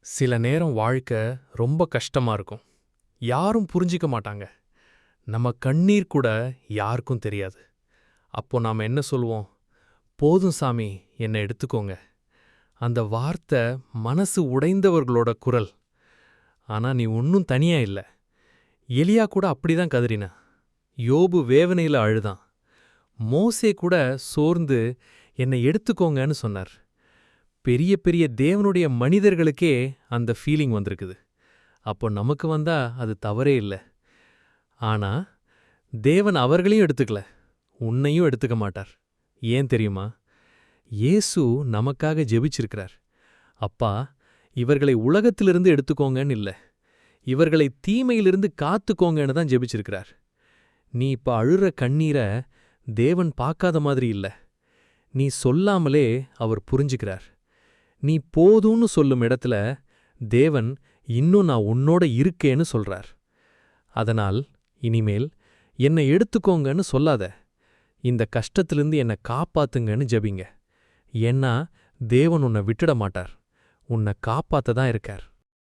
சில நேரம் வாழ்க்கை ரொம்ப கஷ்டமா இருக்கும். யாரும் புரிஞ்சிக்க மாட்டாங்க. நம்ம கண்ணீர் கூட யாருக்கும் தெரியாது. அப்போ நாம என்ன சொல்லுவோம்? போதும் சாமி, என்னை எடுத்துக்கோங்க. அந்த வார்த்தை மனசு உடைந்தவர்களோட குரல். ஆனா நீ ஒன்னும் தனியா இல்ல. எலியா கூட அப்படிதான் கதறினா. யோபு வேவனையில அழுதான். மோசே கூட சோர்ந்து என்னை எடுத்துக்கோங்கன்னு சொன்னார். பெரிய பெரிய தேவனுடைய மனிதர்களுக்கே அந்த ஃபீலிங் வந்திருக்குது. அப்போ நமக்கு வந்தா அது தவறே இல்ல. ஆனா தேவன் அவர்களையும் எடுத்துக்கல, உன்னையும் எடுத்துக்க மாட்டார். ஏன் தெரியுமா? இயேசு நமக்காக ஜெபிச்சிருக்கிறார். அப்பா, இவர்களை உலகத்திலிருந்து எடுத்துக்கோங்கன்னு இல்ல, இவர்களை தீமையிலிருந்து காத்துக்கோங்கன்னு தான் ஜெபிச்சிருக்கிறார். நீ இப்ப அழுற கண்ணீர தேவன் பார்க்காத மாதிரி இல்ல. நீ சொல்லாமலே அவர் புரிஞ்சுக்கிறார். நீ போதும்னு சொல்லும் இடத்துல தேவன் இன்னும் நான் உன்னோட இருக்கேன்னு சொல்றார். அதனால் இனிமேல் என்னை எடுத்துக்கோங்கன்னு சொல்லாத, இந்த கஷ்டத்திலிருந்து என்னை காப்பாத்துங்கன்னு ஜெபிங்க. ஏன்னா தேவன் உன்னை விட்டுட மாட்டார், உன்னை காப்பாத்த தான் இருக்கார்.